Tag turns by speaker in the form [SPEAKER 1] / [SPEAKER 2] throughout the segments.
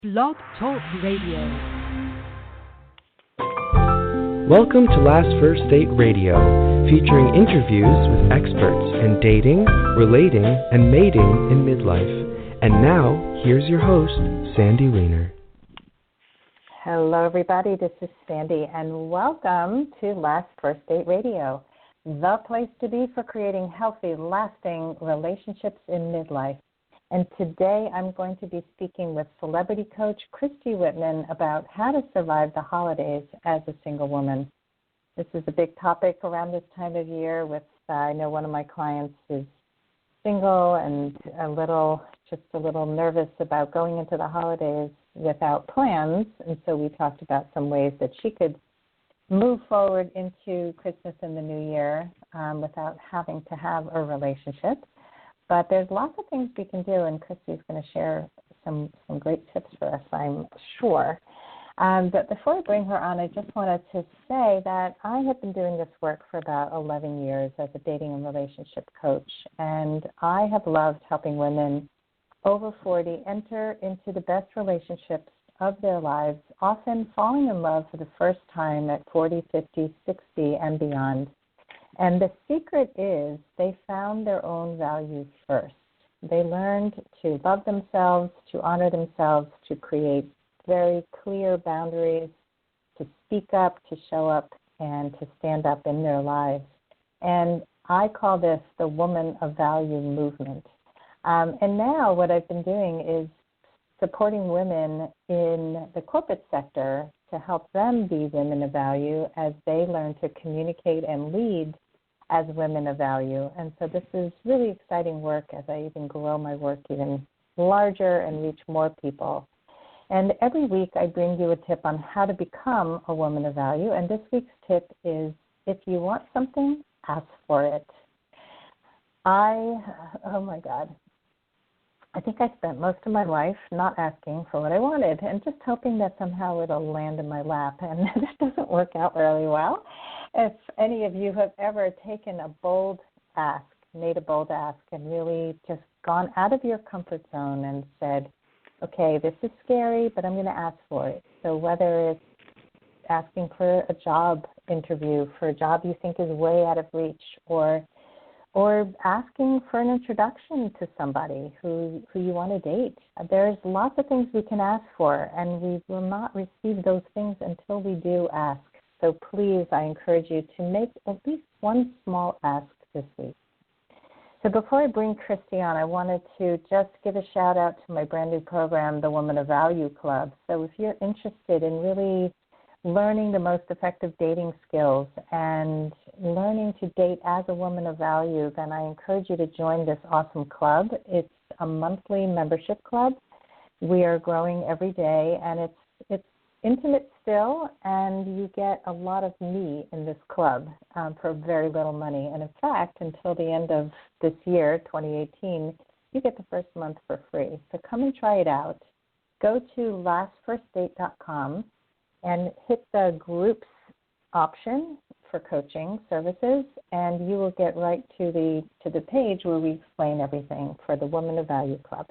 [SPEAKER 1] Blog Talk Radio.
[SPEAKER 2] Welcome to Last First Date Radio, featuring interviews with experts in dating, relating, and mating in midlife. And now, here's your host, Sandy Weiner.
[SPEAKER 3] Hello, everybody. This is Sandy, and welcome to Last First Date Radio, the place to be for creating healthy, lasting relationships in midlife. And today I'm going to be speaking with celebrity coach Christy Whitman about how to survive the holidays as a single woman. This is a big topic around this time of year with, I know one of my clients is single and a little nervous about going into the holidays without plans. And so we talked about some ways that she could move forward into Christmas and the New Year without having to have a relationship. But there's lots of things we can do, and Christy's going to share some great tips for us, I'm sure. But before I bring her on, I just wanted to say that I have been doing this work for about 11 years as a dating and relationship coach, and I have loved helping women over 40 enter into the best relationships of their lives, often falling in love for the first time at 40, 50, 60, and beyond. And the secret is they found their own values first. They learned to love themselves, to honor themselves, to create very clear boundaries, to speak up, to show up, and to stand up in their lives. And I call this the Woman of Value movement. And now what I've been doing is supporting women in the corporate sector to help them be women of value as they learn to communicate and lead as women of value. And so this is really exciting work as I even grow my work even larger and reach more people. And every week I bring you a tip on how to become a woman of value. And this week's tip is, if you want something, ask for it. Oh my God. I think I spent most of my life not asking for what I wanted and just hoping that somehow it'll land in my lap. And that doesn't work out really well. If any of you have ever taken a bold ask, made a bold ask, and really just gone out of your comfort zone and said, okay, this is scary, but I'm going to ask for it. So whether it's asking for a job interview, for a job you think is way out of reach, or asking for an introduction to somebody who you want to date. There's lots of things we can ask for, and we will not receive those things until we do ask. So please, I encourage you to make at least one small ask this week. So before I bring Christy on, I wanted to just give a shout out to my brand new program, the Woman of Value Club. So if you're interested in really learning the most effective dating skills and learning to date as a woman of value, then I encourage you to join this awesome club. It's a monthly membership club. We are growing every day, and it's intimate still, and you get a lot of me in this club for very little money. And in fact, until the end of this year, 2018, you get the first month for free. So come and try it out. Go to lastfirstdate.com and hit the groups option for coaching services, and you will get right to the page where we explain everything for the Woman of Value Club.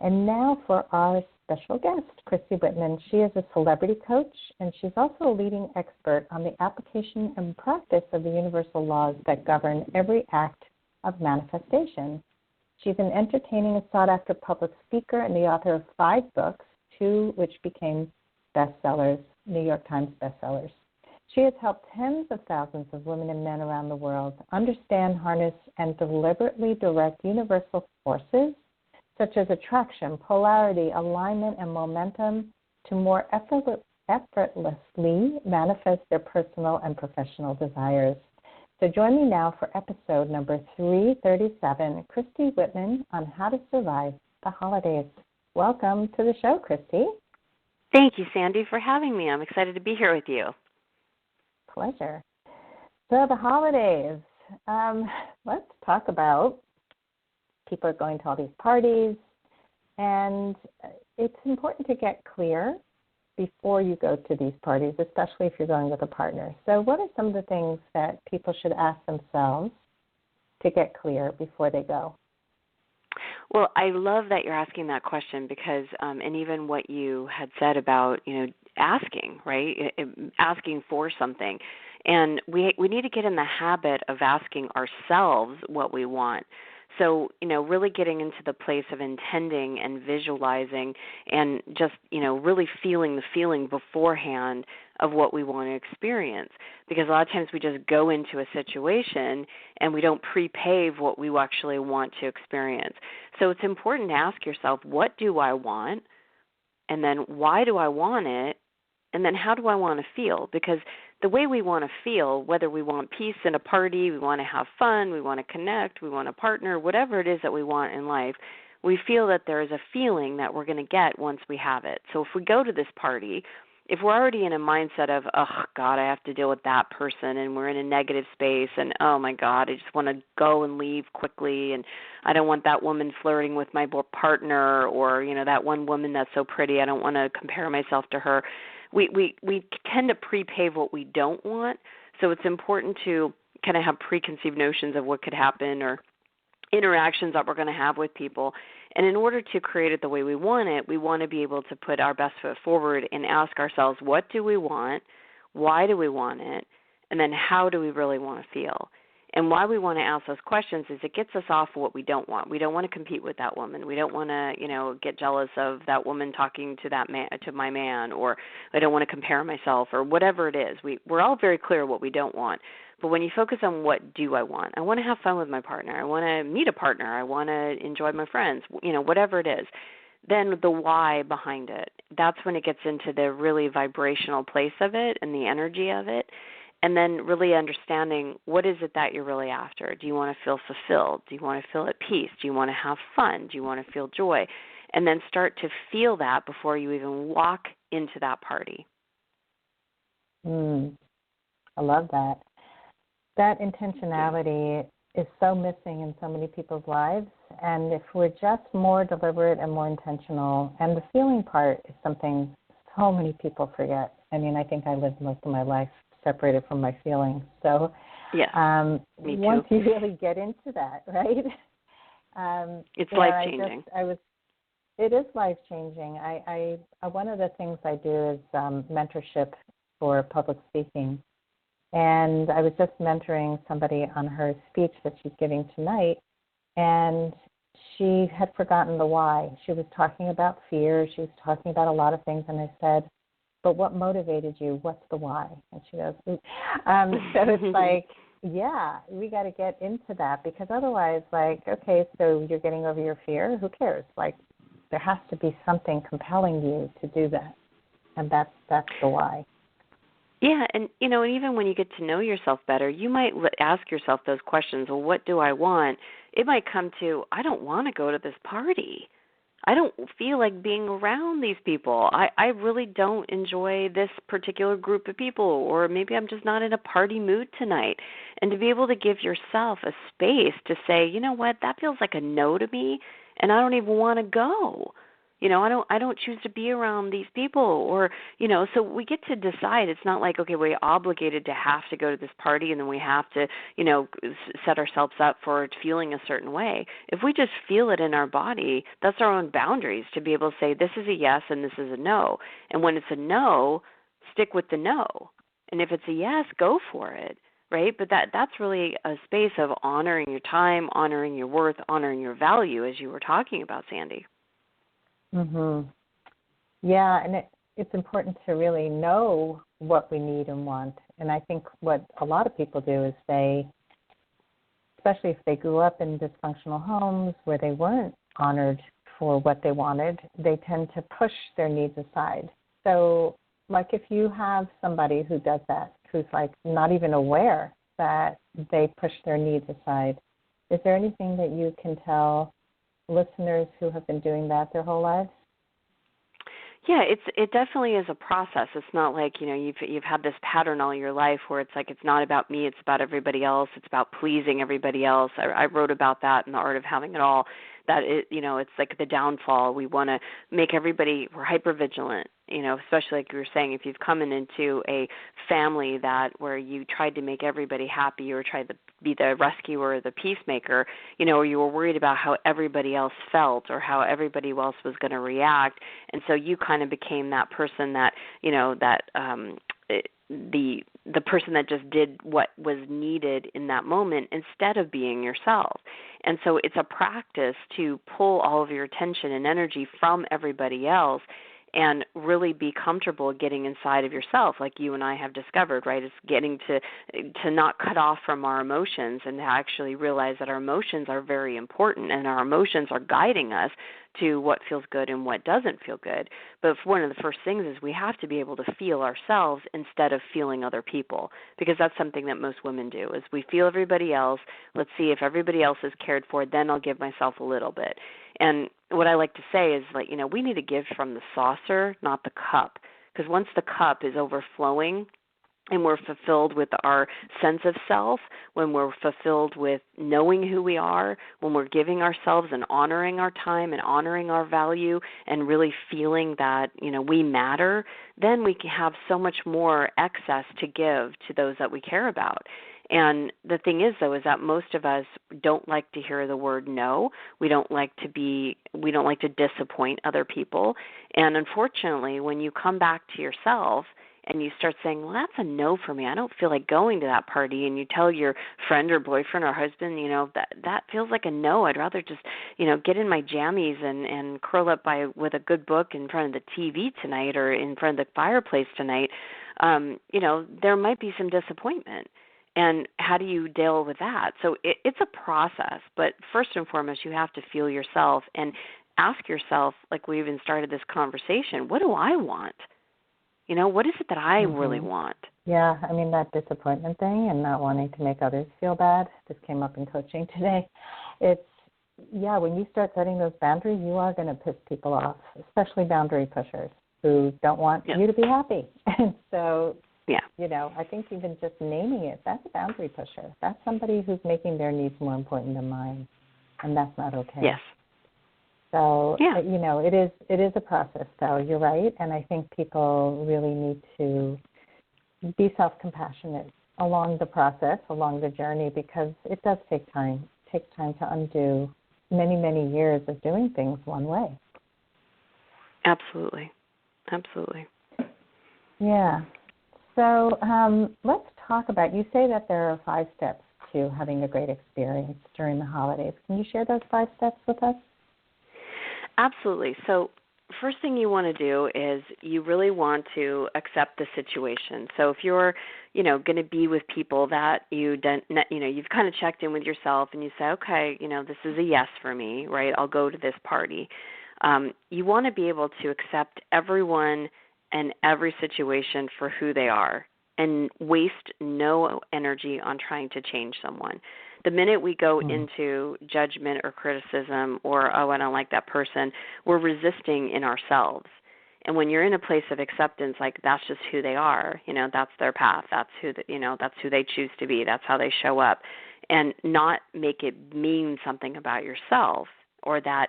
[SPEAKER 3] And now for our special guest, Christy Whitman. She is a celebrity coach, and she's also a leading expert on the application and practice of the universal laws that govern every act of manifestation. She's an entertaining and sought-after public speaker and the author of 5 books, 2 which became bestsellers, New York Times bestsellers. She has helped tens of thousands of women and men around the world understand, harness, and deliberately direct universal forces such as attraction, polarity, alignment, and momentum to more effortlessly manifest their personal and professional desires. So join me now for episode number 337, Christy Whitman on how to survive the holidays. Welcome to the show, Christy.
[SPEAKER 4] Thank you, Sandy, for having me. I'm excited to be here with you.
[SPEAKER 3] Pleasure. So the holidays, let's talk about, people are going to all these parties, and it's important to get clear before you go to these parties, especially if you're going with a partner. So what are some of the things that people should ask themselves to get clear before they go?
[SPEAKER 4] Well, I love that you're asking that question because, and even what you had said about, asking, right? Asking for something. And we need to get in the habit of asking ourselves what we want. So, really getting into the place of intending and visualizing and just, really feeling the feeling beforehand of what we want to experience. Because a lot of times we just go into a situation and we don't pre-pave what we actually want to experience. So it's important to ask yourself, what do I want? And then why do I want it? And then how do I want to feel? Because the way we want to feel, whether we want peace in a party, we want to have fun, we want to connect, we want a partner, whatever it is that we want in life, we feel that there is a feeling that we're going to get once we have it. So if we go to this party, if we're already in a mindset of, oh, God, I have to deal with that person, and we're in a negative space, and, oh, my God, I just want to go and leave quickly, and I don't want that woman flirting with my partner, or, that one woman that's so pretty, I don't want to compare myself to her. We tend to pre-pave what we don't want, so it's important to kind of have preconceived notions of what could happen or interactions that we're going to have with people. And in order to create it the way we want it, we want to be able to put our best foot forward and ask ourselves, what do we want? Why do we want it? And then how do we really want to feel? And why we want to ask those questions is it gets us off of what we don't want. We don't want to compete with that woman. We don't want to, get jealous of that woman talking to that man, to my man, or I don't want to compare myself, or whatever it is. We're all very clear what we don't want. But when you focus on what do I want to have fun with my partner. I want to meet a partner. I want to enjoy my friends, whatever it is. Then the why behind it, that's when it gets into the really vibrational place of it and the energy of it. And then really understanding what is it that you're really after. Do you want to feel fulfilled? Do you want to feel at peace? Do you want to have fun? Do you want to feel joy? And then start to feel that before you even walk into that party.
[SPEAKER 3] I love that. That intentionality is so missing in so many people's lives. And if we're just more deliberate and more intentional, and the feeling part is something so many people forget. I mean, I think I lived most of my life separated from my feelings. So
[SPEAKER 4] me too.
[SPEAKER 3] Once you really get into that, right?
[SPEAKER 4] It's life-changing.
[SPEAKER 3] It is life-changing. I one of the things I do is mentorship for public speaking. And I was just mentoring somebody on her speech that she's giving tonight, and she had forgotten the why. She was talking about fear. She was talking about a lot of things, and I said, but what motivated you? What's the why? And she goes, so it's like, yeah, we got to get into that, because otherwise, okay, so you're getting over your fear. Who cares? There has to be something compelling you to do that, and that's the why.
[SPEAKER 4] Yeah, and even when you get to know yourself better, you might ask yourself those questions. Well, what do I want? It might come to, I don't want to go to this party. I don't feel like being around these people. I really don't enjoy this particular group of people, or maybe I'm just not in a party mood tonight. And to be able to give yourself a space to say, you know what, that feels like a no to me, and I don't even want to go. I don't choose to be around these people, or, so we get to decide. It's not like, okay, we're obligated to have to go to this party and then we have to, set ourselves up for feeling a certain way. If we just feel it in our body, that's our own boundaries to be able to say, this is a yes and this is a no. And when it's a no, stick with the no. And if it's a yes, go for it, right? But that's really a space of honoring your time, honoring your worth, honoring your value, as you were talking about, Sandy.
[SPEAKER 3] Yeah, and it's important to really know what we need and want. And I think what a lot of people do is especially if they grew up in dysfunctional homes where they weren't honored for what they wanted, they tend to push their needs aside. So, if you have somebody who does that, who's not even aware that they push their needs aside, is there anything that you can tell listeners who have been doing that their whole lives?
[SPEAKER 4] Yeah, it definitely is a process. It's not like, you've had this pattern all your life where it's like, it's not about me, it's about everybody else, it's about pleasing everybody else. I wrote about that in The Art of Having It All, that it's like the downfall. We want to make everybody, we're hypervigilant, especially like you were saying, if you've come into a family where you tried to make everybody happy or tried to be the rescuer or the peacemaker, you know, or you were worried about how everybody else felt or how everybody else was going to react. And so you kind of became that person that, you know, that the person that just did what was needed in that moment instead of being yourself. And so it's a practice to pull all of your attention and energy from everybody else and really be comfortable getting inside of yourself, like you and I have discovered, right? It's getting to not cut off from our emotions and to actually realize that our emotions are very important and our emotions are guiding us to what feels good and what doesn't feel good. But one of the first things is we have to be able to feel ourselves instead of feeling other people, because that's something that most women do, is we feel everybody else. Let's see if everybody else is cared for, then I'll give myself a little bit. And what I like to say is, like, you know, we need to give from the saucer, not the cup, because once the cup is overflowing and we're fulfilled with our sense of self, when we're fulfilled with knowing who we are, when we're giving ourselves and honoring our time and honoring our value and really feeling that, you know, we matter, then we can have so much more excess to give to those that we care about. And the thing is, though, is that most of us don't like to hear the word no. We don't like to disappoint other people. And unfortunately, when you come back to yourself and you start saying, well, that's a no for me, I don't feel like going to that party, and you tell your friend or boyfriend or husband, you know, that feels like a no, I'd rather just, you know, get in my jammies and curl up with a good book in front of the TV tonight or in front of the fireplace tonight, you know, there might be some disappointment. And how do you deal with that? So it's a process, but first and foremost, you have to feel yourself and ask yourself, like we even started this conversation, what do I want? You know, what is it that I really want?
[SPEAKER 3] Yeah, I mean, that disappointment thing and not wanting to make others feel bad, this came up in coaching today. When you start setting those boundaries, you are going to piss people off, especially boundary pushers who don't want you to be happy. And so, you know, I think even just naming it, that's a boundary pusher. That's somebody who's making their needs more important than mine, and that's not okay.
[SPEAKER 4] Yes.
[SPEAKER 3] So, you know, it is a process, though. You're right, and I think people really need to be self-compassionate along the process, along the journey, because it does take time. It takes time to undo many, many years of doing things one way.
[SPEAKER 4] Absolutely. Absolutely.
[SPEAKER 3] Yeah. So let's talk about, you say that there are 5 steps to having a great experience during the holidays. Can you share those 5 steps with us?
[SPEAKER 4] Absolutely. So first thing you want to do is you really want to accept the situation. So if you're, you know, going to be with people that you've kind of checked in with yourself and you say, okay, you know, this is a yes for me, right? I'll go to this party. You want to be able to accept everyone and every situation for who they are and waste no energy on trying to change someone. The minute we go into judgment or criticism or, oh, I don't like that person, we're resisting in ourselves. And when you're in a place of acceptance, like that's just who they are, you know, that's their path, that's who they choose to be, that's how they show up, and not make it mean something about yourself or that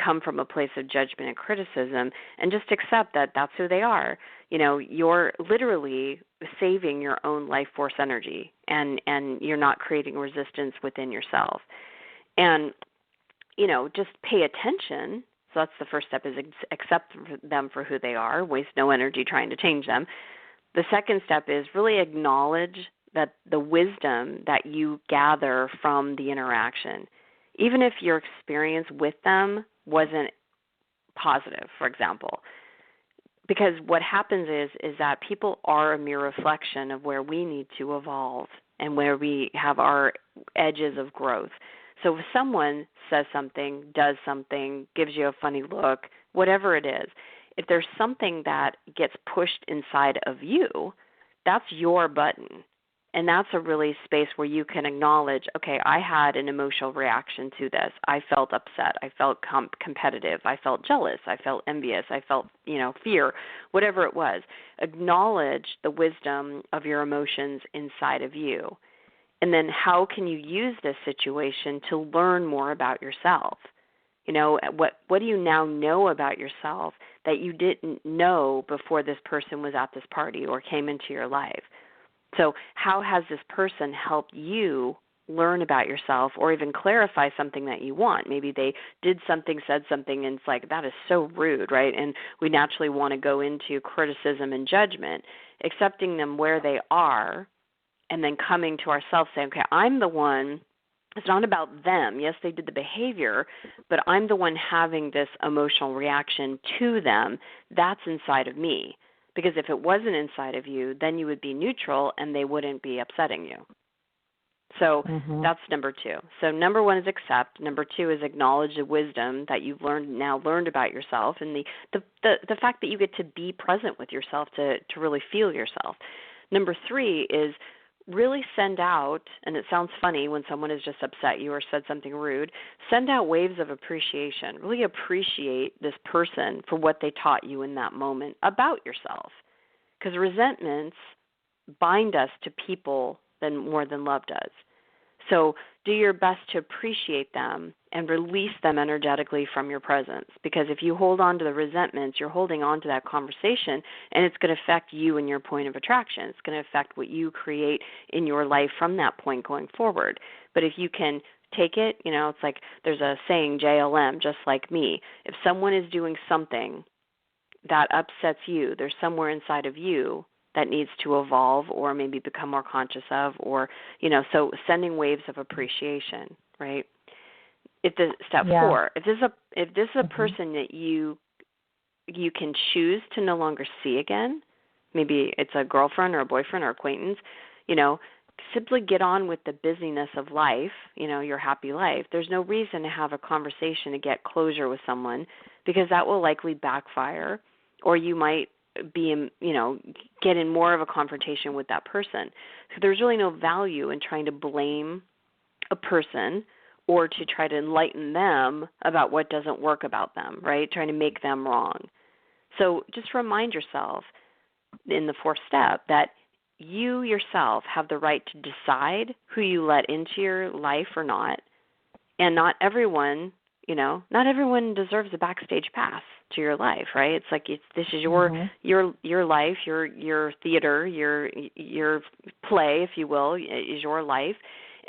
[SPEAKER 4] come from a place of judgment and criticism, and just accept that that's who they are. You know, you're literally saving your own life force energy, and you're not creating resistance within yourself. And, you know, just pay attention. So that's the first step, is accept them for who they are, waste no energy trying to change them. The second step is really acknowledge that the wisdom that you gather from the interaction, even if your experience with them wasn't positive, for example. Because what happens is that people are a mere reflection of where we need to evolve and where we have our edges of growth. So if someone says something, does something, gives you a funny look, whatever it is, if there's something that gets pushed inside of you, that's your button. And that's a really space where you can acknowledge, okay, I had an emotional reaction to this. I felt upset. I felt competitive. I felt jealous. I felt envious. I felt, you know, fear, whatever it was. Acknowledge the wisdom of your emotions inside of you. And then how can you use this situation to learn more about yourself? You know, what do you now know about yourself that you didn't know before this person was at this party or came into your life? So how has this person helped you learn about yourself or even clarify something that you want. Maybe they did something, said something, and it's like, that is so rude, right? And we naturally want to go into criticism and judgment, accepting them where they are, and then coming to ourselves saying, okay, I'm the one. It's not about them. Yes, they did the behavior, but I'm the one having this emotional reaction to them. That's inside of me. Because if it wasn't inside of you, then you would be neutral and they wouldn't be upsetting you. So that's number 2. So number 1 is accept. Number 2 is acknowledge the wisdom that you've learned about yourself, and the fact that you get to be present with yourself to really feel yourself. Number 3 is really send out, and it sounds funny when someone has just upset you or said something rude, send out waves of appreciation. Really appreciate this person for what they taught you in that moment about yourself. Because resentments bind us to people more than love does. So do your best to appreciate them and release them energetically from your presence. Because if you hold on to the resentments, you're holding on to that conversation, and it's going to affect you and your point of attraction. It's going to affect what you create in your life from that point going forward. But if you can take it, it's like there's a saying, JLM, just like me. If someone is doing something that upsets you, there's somewhere inside of you that needs to evolve or maybe become more conscious of, or, so sending waves of appreciation, right? Step 4, if this is a person that you can choose to no longer see again, maybe it's a girlfriend or a boyfriend or acquaintance, simply get on with the busyness of life, your happy life. There's no reason to have a conversation to get closure with someone, because that will likely backfire, or you might be, get in more of a confrontation with that person. So there's really no value in trying to blame a person or to try to enlighten them about what doesn't work about them, right? Trying to make them wrong. So just remind yourself in the 4th step that you yourself have the right to decide who you let into your life or not. And not everyone, not everyone deserves a backstage pass to your life, right? It's like this is your life, your theater, your play, if you will, is your life,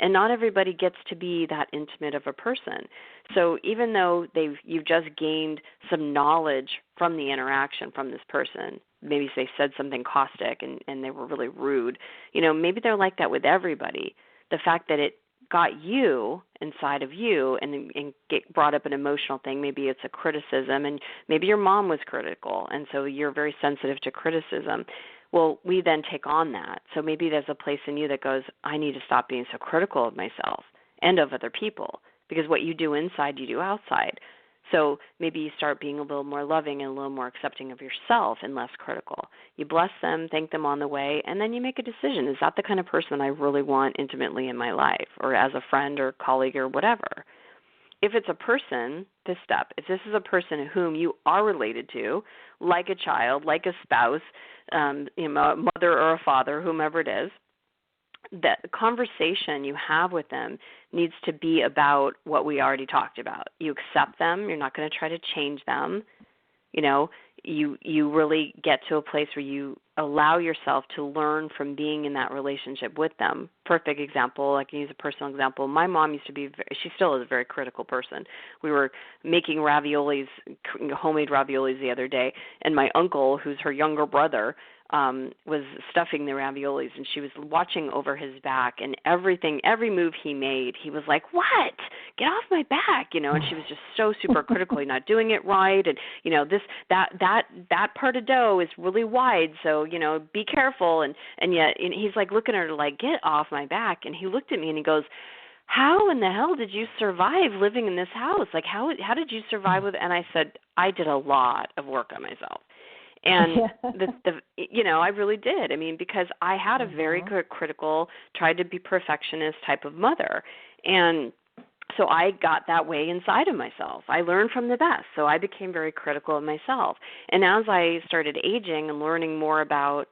[SPEAKER 4] and not everybody gets to be that intimate of a person. So even though you've just gained some knowledge from the interaction from this person, maybe they said something caustic and they were really rude, maybe they're like that with everybody. The fact that it got you inside of you and get brought up an emotional thing. Maybe it's a criticism, and maybe your mom was critical, and so you're very sensitive to criticism. Well, we then take on that. So maybe there's a place in you that goes, I need to stop being so critical of myself and of other people, because what you do inside, you do outside. So maybe you start being a little more loving and a little more accepting of yourself and less critical. You bless them, thank them on the way, and then you make a decision. Is that the kind of person I really want intimately in my life, or as a friend or colleague or whatever? If it's a person, this step, if this is a person whom you are related to, like a child, like a spouse, a mother or a father, whomever it is, that the conversation you have with them needs to be about what we already talked about. You accept them. You're not going to try to change them. You really get to a place where you allow yourself to learn from being in that relationship with them. Perfect example, I can use a personal example. My mom used to be, she still is a very critical person. We were making raviolis, homemade raviolis the other day, and my uncle, who's her younger brother, was stuffing the raviolis, and she was watching over his back, and every move he made, he was like, what? Get off my back, and she was just so super critical. You're not doing it right, and, that part of dough is really wide, so, be careful, and yet and he's like looking at her like, get off my back, and he looked at me and he goes, how in the hell did you survive living in this house? Like, how did you survive with it? And I said, I did a lot of work on myself. And I really did. I mean, because I had a very critical, tried to be perfectionist type of mother. And so I got that way inside of myself. I learned from the best. So I became very critical of myself. And as I started aging and learning more about,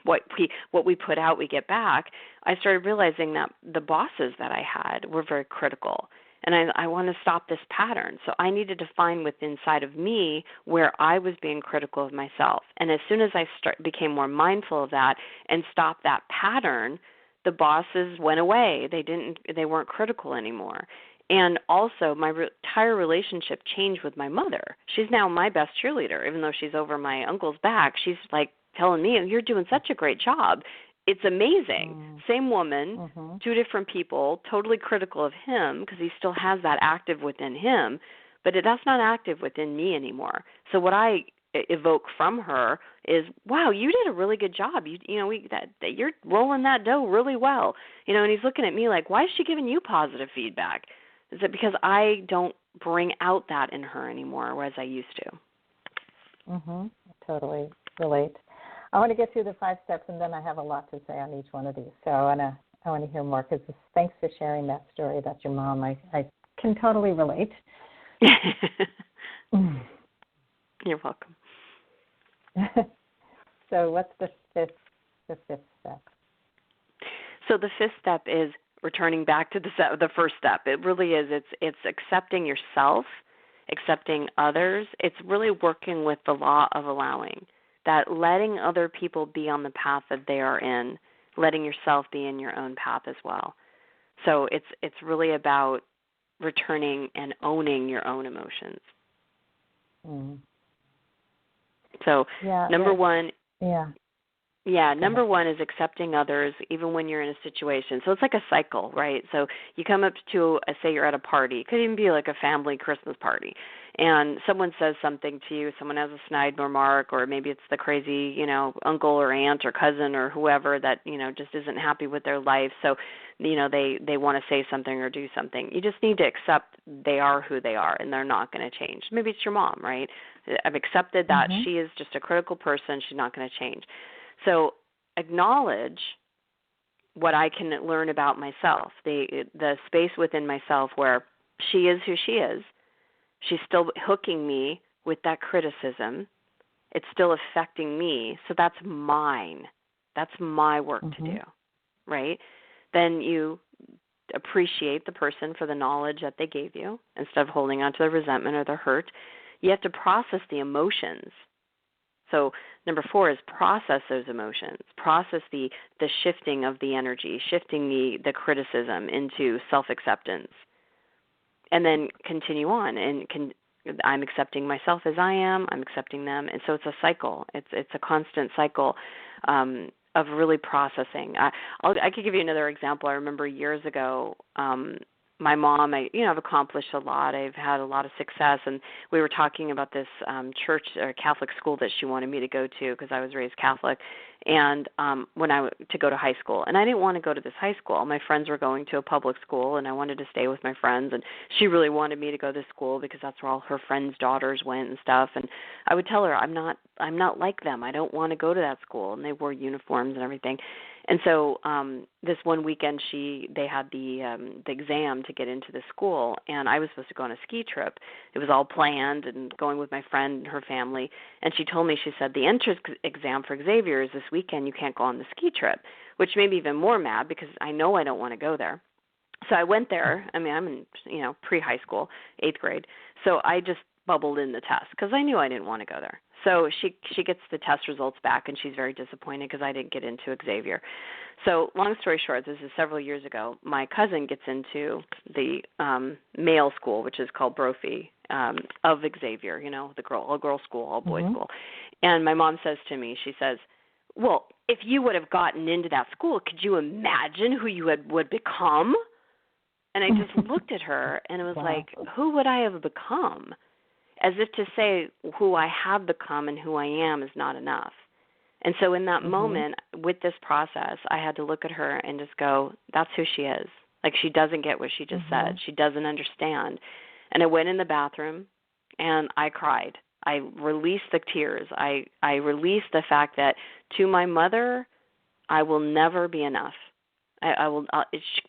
[SPEAKER 4] what we put out, we get back, I started realizing that the bosses that I had were very critical. And I want to stop this pattern. So I needed to find within inside of me where I was being critical of myself. And as soon as I became more mindful of that and stopped that pattern, the bosses went away. They weren't critical anymore. And also, my entire relationship changed with my mother. She's now my best cheerleader, even though she's over my uncle's back. She's like telling me, "You're doing such a great job." It's amazing. Same woman, two different people, totally critical of him because he still has that active within him, but that's not active within me anymore. So what I evoke from her is, "Wow, you did a really good job. You're rolling that dough really well." And he's looking at me like, "Why is she giving you positive feedback?" Is it because I don't bring out that in her anymore, whereas I used to?
[SPEAKER 3] Totally relate. I want to get through the 5 steps, and then I have a lot to say on each one of these. So I want to hear more, because thanks for sharing that story about your mom. I can totally relate.
[SPEAKER 4] You're welcome.
[SPEAKER 3] So what's the fifth step?
[SPEAKER 4] So the 5th step is returning back to the first step. It really is. It's accepting yourself, accepting others. It's really working with the law of allowing, that letting other people be on the path that they are in, letting yourself be in your own path as well. So it's really about returning and owning your own emotions. So number one is accepting others even when you're in a situation. So it's like a cycle, right? So you come up to, say you're at a party. It could even be like a family Christmas party. And someone says something to you, someone has a snide remark, or maybe it's the crazy, uncle or aunt or cousin or whoever that, just isn't happy with their life. So, they want to say something or do something. You just need to accept they are who they are and they're not going to change. Maybe it's your mom, right? I've accepted that she is just a critical person. She's not going to change. So acknowledge what I can learn about myself, the space within myself where she is who she is. She's still hooking me with that criticism. It's still affecting me. So that's mine. That's my work to do, right? Then you appreciate the person for the knowledge that they gave you instead of holding on to the resentment or the hurt. You have to process the emotions. So number 4 is process those emotions. Process the shifting of the energy, shifting the criticism into self-acceptance. And then continue on. And I'm accepting myself as I am. I'm accepting them. And so it's a cycle. It's a constant cycle of really processing. I could give you another example. I remember years ago, my mom, I've accomplished a lot. I've had a lot of success, and we were talking about this church or Catholic school that she wanted me to go to because I was raised Catholic, and to go to high school. And I didn't want to go to this high school. My friends were going to a public school, and I wanted to stay with my friends, and she really wanted me to go to school because that's where all her friends' daughters went and stuff. And I would tell her, I'm not like them. I don't want to go to that school. And they wore uniforms and everything. And so this one weekend, they had the exam to get into the school, and I was supposed to go on a ski trip. It was all planned and going with my friend and her family. And she told me, she said, the entrance exam for Xavier is this weekend. You can't go on the ski trip, which made me even more mad because I know I don't want to go there. So I went there. I mean, I'm in pre-high school, 8th grade. So I just bubbled in the test because I knew I didn't want to go there. So she gets the test results back, and she's very disappointed because I didn't get into Xavier. So long story short, this is several years ago. My cousin gets into the male school, which is called Brophy, of Xavier, the girl school, all boys school. And my mom says to me, she says, well, if you would have gotten into that school, could you imagine who you would become? And I just looked at her, and it was like, who would I have become? As if to say who I have become and who I am is not enough. And so in that moment, with this process, I had to look at her and just go, that's who she is. Like, she doesn't get what she just said. She doesn't understand. And I went in the bathroom, and I cried. I released the tears. I released the fact that to my mother, I will never be enough. I will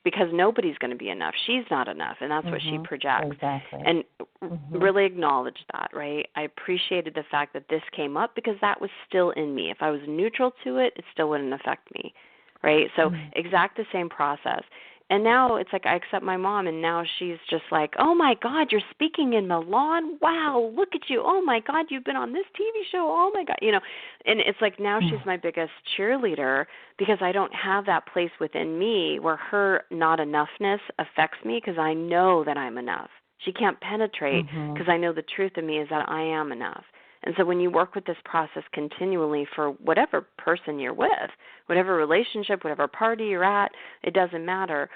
[SPEAKER 4] because nobody's going to be enough. She's not enough, and that's what she projects.
[SPEAKER 3] Exactly.
[SPEAKER 4] And really acknowledge that, right? I appreciated the fact that this came up because that was still in me. If I was neutral to it, it still wouldn't affect me, right? So exact the same process. And now it's like I accept my mom, and now she's just like, oh, my God, you're speaking in Milan? Wow, look at you. Oh, my God, you've been on this TV show. Oh, my God. And it's like now she's my biggest cheerleader because I don't have that place within me where her not enoughness affects me because I know that I'm enough. She can't penetrate because I know the truth of me is that I am enough. And so when you work with this process continually for whatever person you're with, whatever relationship, whatever party you're at, it doesn't matter.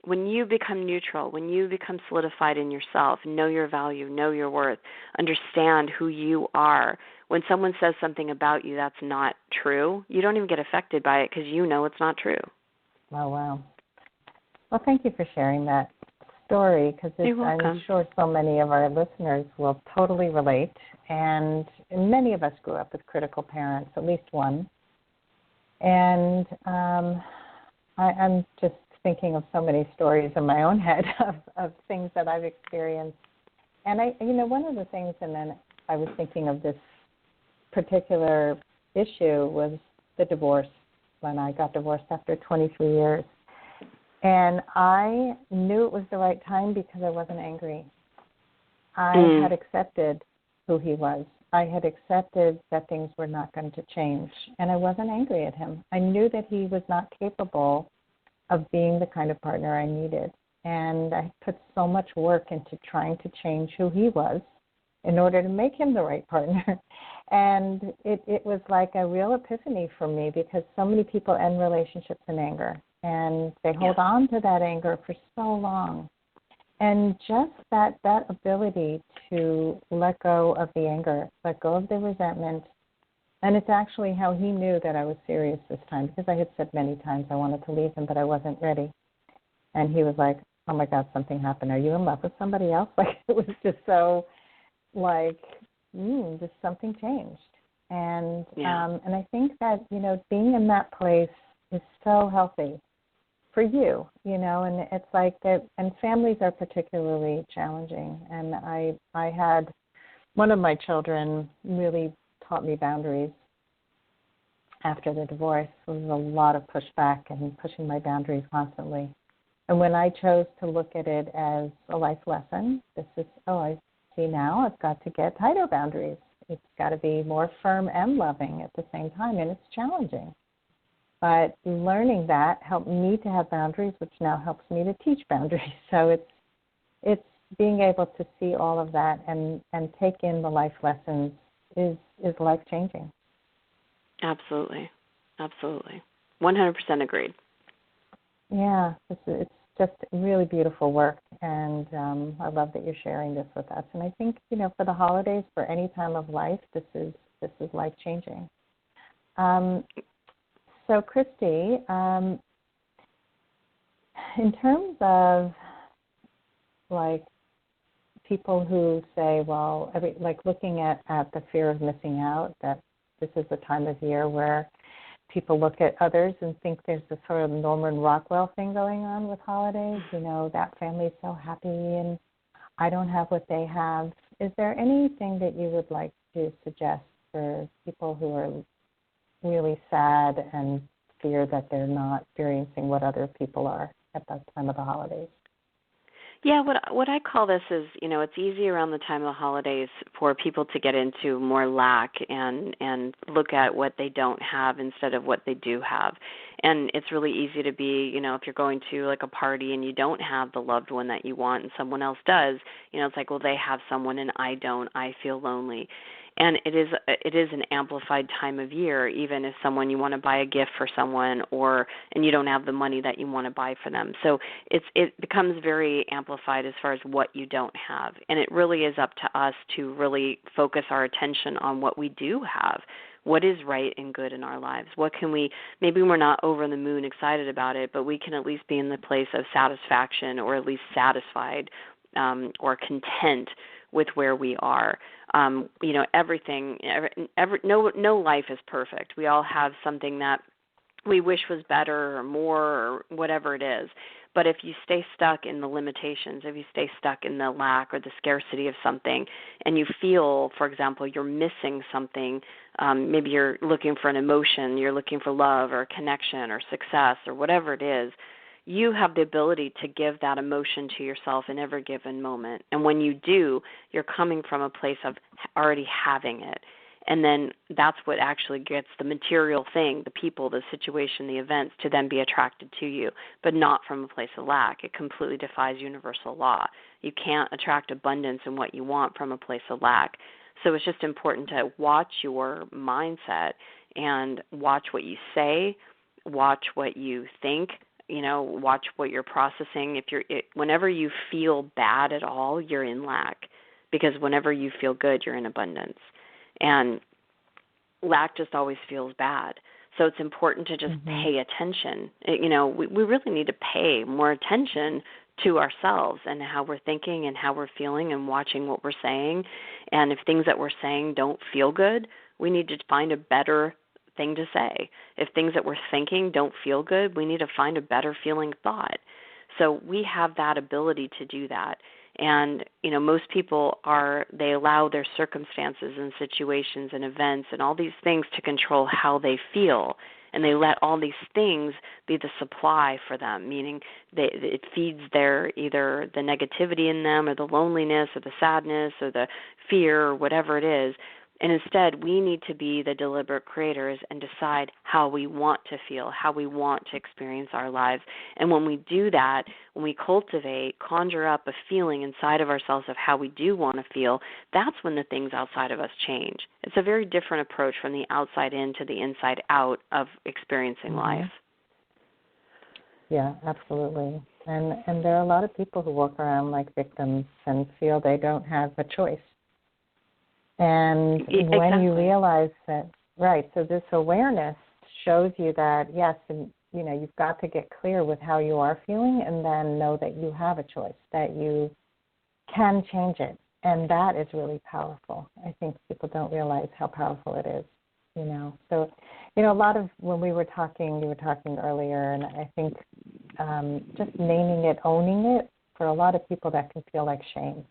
[SPEAKER 4] When you become neutral, when you become solidified in yourself, know your value, know your worth, understand who you are, when someone says something about you that's not true, you don't even get affected by it because you know it's not true.
[SPEAKER 3] Oh, wow. Well, thank you for sharing that story because I'm sure so many of our listeners will totally relate. And many of us grew up with critical parents, at least one. And I'm just thinking of so many stories in my own head of things that I've experienced. And one of the things, and then I was thinking of this particular issue was the divorce, when I got divorced after 23 years. And I knew it was the right time because I wasn't angry. I had accepted who he was. I had accepted that things were not going to change, and I wasn't angry at him. I knew that he was not capable of being the kind of partner I needed, and I put so much work into trying to change who he was in order to make him the right partner. And it was like a real epiphany for me because so many people end relationships in anger, and they hold on to that anger for so long. And just that ability to let go of the anger, let go of the resentment, and it's actually how he knew that I was serious this time because I had said many times I wanted to leave him, but I wasn't ready. And he was like, oh, my God, something happened. Are you in love with somebody else? Like, it was just so like, just something changed. And and I think that, being in that place is so healthy for you, and it's like that, and families are particularly challenging. And I had one of my children really taught me boundaries after the divorce. There was a lot of pushback and pushing my boundaries constantly. And when I chose to look at it as a life lesson, I see now I've got to get tighter boundaries. It's got to be more firm and loving at the same time, and it's challenging. But learning that helped me to have boundaries, which now helps me to teach boundaries. So it's being able to see all of that and take in the life lessons is life-changing.
[SPEAKER 4] Absolutely. 100% agreed.
[SPEAKER 3] Yeah, it's just really beautiful work, and I love that you're sharing this with us. And I think, for the holidays, for any time of life, this is life-changing. So, Christy, in terms of, like, people who say, well, looking at the fear of missing out, that this is the time of year where people look at others and think there's this sort of Norman Rockwell thing going on with holidays. That family's so happy and I don't have what they have. Is there anything that you would like to suggest for people who are really sad and fear that they're not experiencing what other people are at that time of the holidays?
[SPEAKER 4] Yeah, what I call this is, it's easy around the time of the holidays for people to get into more lack and look at what they don't have instead of what they do have. And it's really easy to be, if you're going to like a party and you don't have the loved one that you want and someone else does, it's like, well, they have someone and I don't, I feel lonely. And it is an amplified time of year, even if you want to buy a gift for someone and you don't have the money that you want to buy for them. So it becomes very amplified as far as what you don't have. And it really is up to us to really focus our attention on what we do have, what is right and good in our lives. What can maybe we're not over the moon excited about it, but we can at least be in the place of satisfaction or at least satisfied or content with where we are. Everything, no life is perfect. We all have something that we wish was better or more or whatever it is. But if you stay stuck in the limitations, if you stay stuck in the lack or the scarcity of something, and you feel, for example, you're missing something, maybe you're looking for an emotion, you're looking for love or connection or success or whatever it is, you have the ability to give that emotion to yourself in every given moment. And when you do, you're coming from a place of already having it. And then that's what actually gets the material thing, the people, the situation, the events, to then be attracted to you, but not from a place of lack. It completely defies universal law. You can't attract abundance and what you want from a place of lack. So it's just important to watch your mindset and watch what you say, watch what you think, watch what you're processing. Whenever you feel bad at all, you're in lack, because whenever you feel good, you're in abundance. And lack just always feels bad. So it's important to just pay attention. We really need to pay more attention to ourselves and how we're thinking and how we're feeling and watching what we're saying. And if things that we're saying don't feel good, we need to find a better thing to say. If things that we're thinking don't feel good, we need to find a better feeling thought. So we have that ability to do that. And, most people they allow their circumstances and situations and events and all these things to control how they feel. And they let all these things be the supply for them, meaning it feeds either the negativity in them or the loneliness or the sadness or the fear or whatever it is. And instead, we need to be the deliberate creators and decide how we want to feel, how we want to experience our lives. And when we do that, when we conjure up a feeling inside of ourselves of how we do want to feel, that's when the things outside of us change. It's a very different approach from the outside in to the inside out of experiencing life.
[SPEAKER 3] Yeah, absolutely. And there are a lot of people who walk around like victims and feel they don't have a choice. And when you realize that, right, so this awareness shows you that, yes, and, you've got to get clear with how you are feeling and then know that you have a choice, that you can change it. And that is really powerful. I think people don't realize how powerful it is, So, a lot of, when you were talking earlier, and I think just naming it, owning it, for a lot of people that can feel like shame.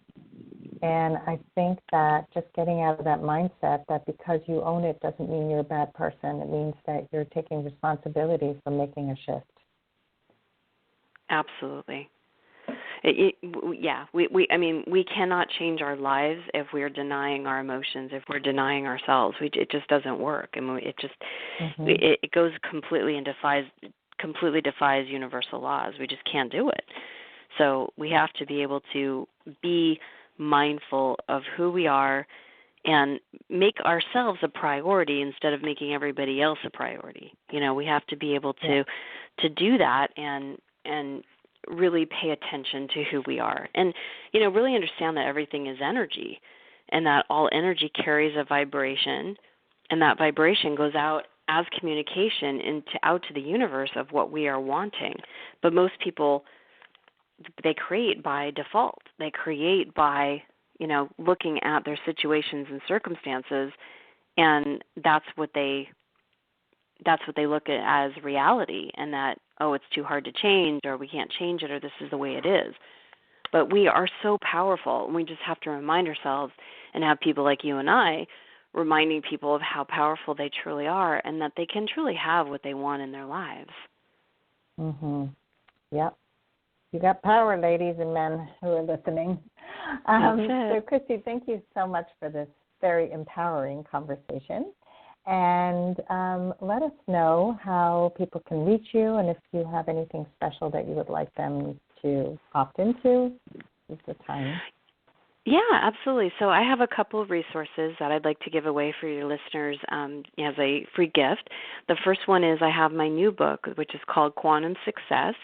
[SPEAKER 3] And I think that just getting out of that mindset that because you own it doesn't mean you're a bad person. It means that you're taking responsibility for making a shift.
[SPEAKER 4] Absolutely. We cannot change our lives if we're denying our emotions, if we're denying ourselves. It just doesn't work. And it goes completely and defies universal laws. We just can't do it. So we have to be able to be mindful of who we are and make ourselves a priority instead of making everybody else a priority. We have to be able to do that and really pay attention to who we are. And, really understand that everything is energy and that all energy carries a vibration, and that vibration goes out as communication out to the universe of what we are wanting. But most people, they create by default. They create by, looking at their situations and circumstances, and that's what they look at as reality, and that, it's too hard to change, or we can't change it, or this is the way it is. But we are so powerful, and we just have to remind ourselves and have people like you and I reminding people of how powerful they truly are and that they can truly have what they want in their lives.
[SPEAKER 3] Yep. You got power, ladies and men who are listening. So, Christy, thank you so much for this very empowering conversation. And let us know how people can reach you, and if you have anything special that you would like them to opt into. This is the time.
[SPEAKER 4] Yeah, absolutely. So I have a couple of resources that I'd like to give away for your listeners as a free gift. The first one is I have my new book, which is called Quantum Success.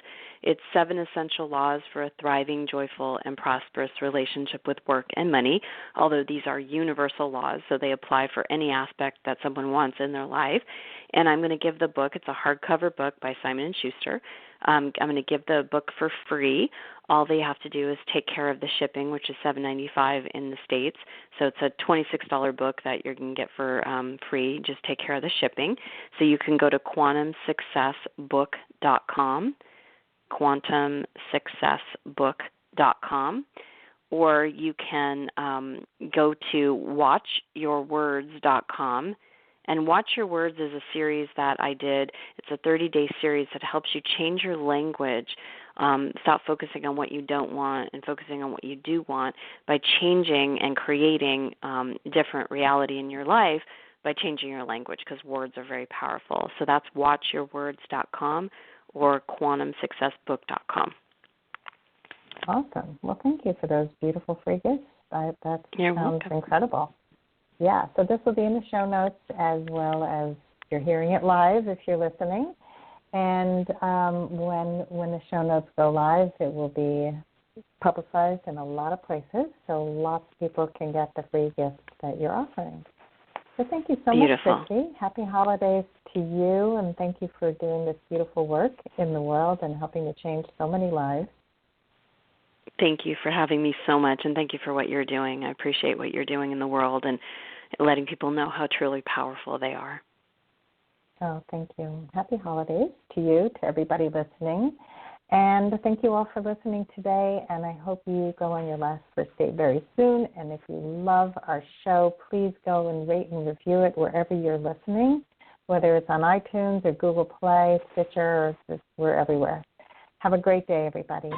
[SPEAKER 4] It's 7 Essential Laws for a Thriving, Joyful, and Prosperous Relationship with Work and Money, although these are universal laws, so they apply for any aspect that someone wants in their life. And I'm going to give the book, it's a hardcover book by Simon & Schuster. I'm going to give the book for free. All they have to do is take care of the shipping, which is $7.95 in the States. So it's a $26 book that you're going to get for free. Just take care of the shipping. So you can go to quantumsuccessbook.com, quantumsuccessbook.com, or you can go to watchyourwords.com And Watch Your Words is a series that I did. It's a 30-day series that helps you change your language, stop focusing on what you don't want and focusing on what you do want by changing and creating different reality in your life by changing your language, because words are very powerful. So that's watchyourwords.com or quantumsuccessbook.com.
[SPEAKER 3] Awesome. Well, thank you for those beautiful free gifts. That
[SPEAKER 4] You're
[SPEAKER 3] sounds
[SPEAKER 4] welcome.
[SPEAKER 3] incredible. Yeah, so this will be in the show notes as well as you're hearing it live if you're listening. And when the show notes go live, it will be publicized in a lot of places, so lots of people can get the free gifts that you're offering. So thank you so
[SPEAKER 4] Beautiful.
[SPEAKER 3] much, Christy. Happy holidays to you, and thank you for doing this beautiful work in the world and helping to change so many lives.
[SPEAKER 4] Thank you for having me so much, and thank you for what you're doing. I appreciate what you're doing in the world and letting people know how truly powerful they are.
[SPEAKER 3] Oh, thank you. Happy holidays to you, to everybody listening. And thank you all for listening today, and I hope you go on your last first date very soon. And if you love our show, please go and rate and review it wherever you're listening, whether it's on iTunes or Google Play, Stitcher, we're everywhere. Have a great day, everybody.